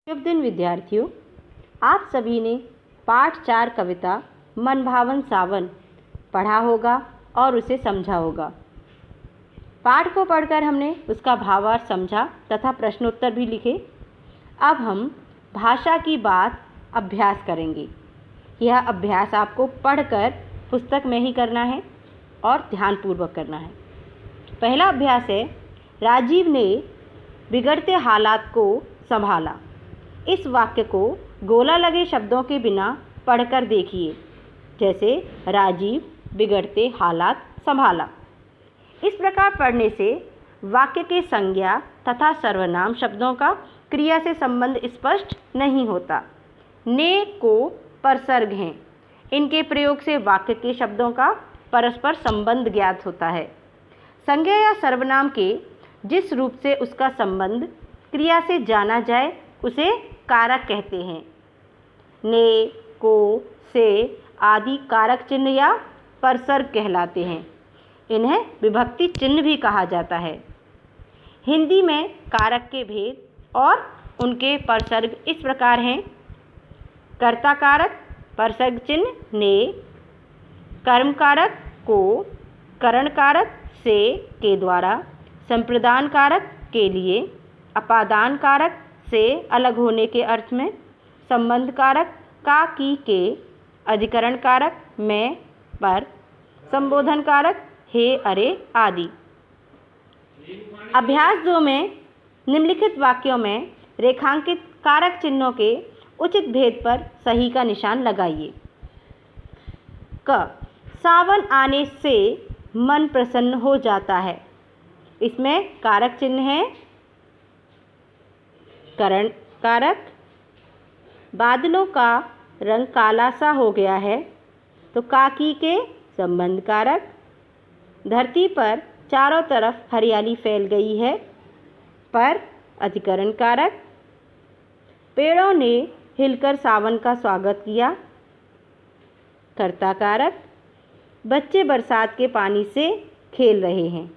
शुभ दिन विद्यार्थियों, आप सभी ने पाठ 4 कविता मनभावन सावन पढ़ा होगा और उसे समझा होगा। पाठ को पढ़कर हमने उसका भावार्थ समझा तथा प्रश्नोत्तर भी लिखे। अब हम भाषा की बात अभ्यास करेंगे। यह अभ्यास आपको पढ़कर पुस्तक में ही करना है और ध्यानपूर्वक करना है। पहला अभ्यास है, राजीव ने बिगड़ते हालात को संभाला। इस वाक्य को गोला लगे शब्दों के बिना पढ़कर देखिए, जैसे राजीव बिगड़ते हालात संभाला। इस प्रकार पढ़ने से वाक्य के संज्ञा तथा सर्वनाम शब्दों का क्रिया से संबंध स्पष्ट नहीं होता। ने को परसर्ग हैं। इनके प्रयोग से वाक्य के शब्दों का परस्पर संबंध ज्ञात होता है। संज्ञा या सर्वनाम के जिस रूप से उसका संबंध क्रिया से जाना जाए उसे कारक कहते हैं। ने, को, से आदि कारक चिन्ह या परसर्ग कहलाते हैं। इन्हें विभक्ति चिन्ह भी कहा जाता है। हिंदी में कारक के भेद और उनके परसर्ग इस प्रकार हैं। कर्ता कारक परसर्ग चिन्ह ने, कर्म कारक को करण कारक से के द्वारा, संप्रदान कारक के लिए, अपादान कारक से अलग होने के अर्थ में, संबंध कारक का की के, अधिकरण कारक में पर, संबोधन कारक हे अरे आदि। अभ्यास 2 में निम्नलिखित वाक्यों में रेखांकित कारक चिन्हों के उचित भेद पर सही का निशान लगाइए। क, सावन आने से मन प्रसन्न हो जाता है। इसमें कारक चिन्ह है करण कारक। बादलों का रंग काला सा हो गया है तो काकी के संबंध कारक। धरती पर चारों तरफ हरियाली फैल गई है पर अधिकरण कारक। पेड़ों ने हिलकर सावन का स्वागत किया, कर्ता कारक। बच्चे बरसात के पानी से खेल रहे हैं,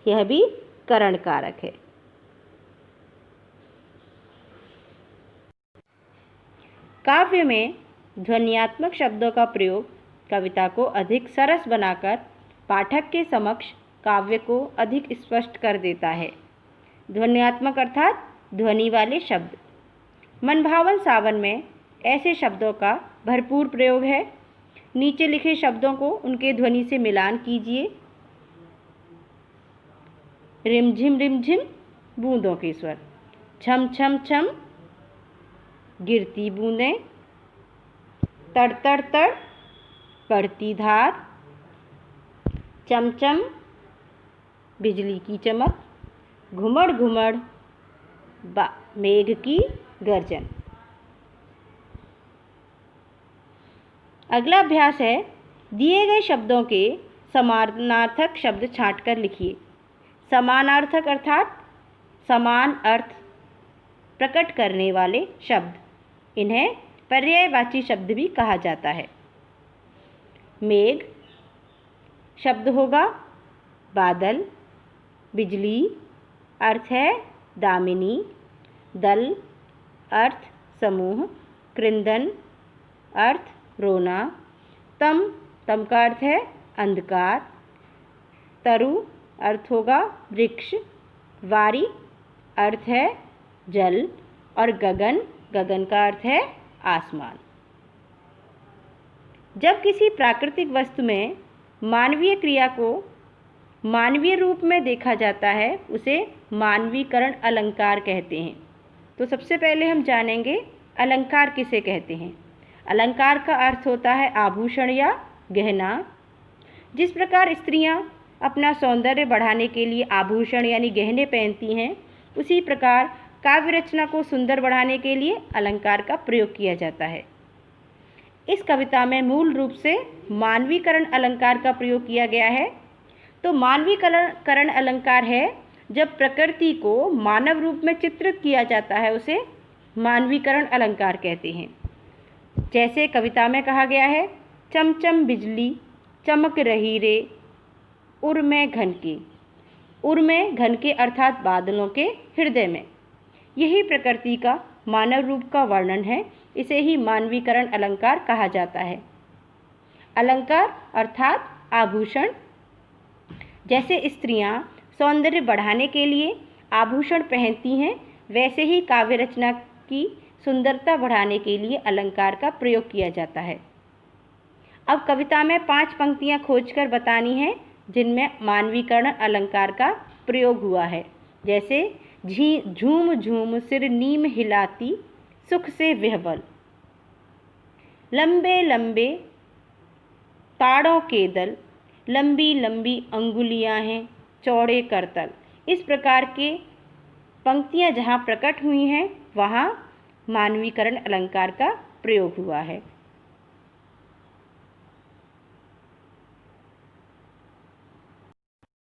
यह भी करण कारक है। काव्य में ध्वन्यात्मक शब्दों का प्रयोग कविता को अधिक सरस बनाकर पाठक के समक्ष काव्य को अधिक स्पष्ट कर देता है। ध्वन्यात्मक अर्थात ध्वनि वाले शब्द। मनभावन सावन में ऐसे शब्दों का भरपूर प्रयोग है। नीचे लिखे शब्दों को उनके ध्वनि से मिलान कीजिए। रिमझिम बूंदों के स्वर। छम छम छम गिरती बूंदें। तड़ तड़ तड़ पड़ती धार। चमचम बिजली की चमक। घुमड़ घुमड़ मेघ की गर्जन। अगला अभ्यास है, दिए गए शब्दों के समानार्थक शब्द छांटकर लिखिए। समानार्थक अर्थात समान अर्थ प्रकट करने वाले शब्द। इन्हें पर्यायवाची शब्द भी कहा जाता है। मेघ शब्द होगा बादल। बिजली अर्थ है दामिनी। दल अर्थ समूह। कृंदन अर्थ रोना। तम का अर्थ है अंधकार। तरु अर्थ होगा वृक्ष। वारी अर्थ है जल और गगन का अर्थ है आसमान। जब किसी प्राकृतिक वस्तु में मानवीय क्रिया को मानवीय रूप में देखा जाता है उसे मानवीकरण अलंकार कहते हैं। तो सबसे पहले हम जानेंगे अलंकार किसे कहते हैं। अलंकार का अर्थ होता है आभूषण या गहना। जिस प्रकार स्त्रियां अपना सौंदर्य बढ़ाने के लिए आभूषण यानी गहने पहनती हैं, उसी प्रकार काव्य रचना को सुंदर बढ़ाने के लिए अलंकार का प्रयोग किया जाता है। इस कविता में मूल रूप से मानवीकरण अलंकार का प्रयोग किया गया है। तो मानवीकरण अलंकार है जब प्रकृति को मानव रूप में चित्रित किया जाता है, उसे मानवीकरण अलंकार कहते हैं। जैसे कविता में कहा गया है, चमचम बिजली चमक रही रे उर में घन के। उर में घन के अर्थात बादलों के हृदय में। यही प्रकृति का मानव रूप का वर्णन है, इसे ही मानवीकरण अलंकार कहा जाता है। अलंकार अर्थात आभूषण। जैसे स्त्रियां सौंदर्य बढ़ाने के लिए आभूषण पहनती हैं, वैसे ही काव्य रचना की सुंदरता बढ़ाने के लिए अलंकार का प्रयोग किया जाता है। अब कविता में 5 पंक्तियां खोजकर बतानी हैं जिनमें मानवीकरण अलंकार का प्रयोग हुआ है। जैसे झूम झूम सिर नीम हिलाती सुख से विह्वल, लंबे लंबे ताड़ों के दल, लंबी लंबी अंगुलियां हैं चौड़े करतल। इस प्रकार के पंक्तियां जहाँ प्रकट हुई हैं वहाँ मानवीकरण अलंकार का प्रयोग हुआ है।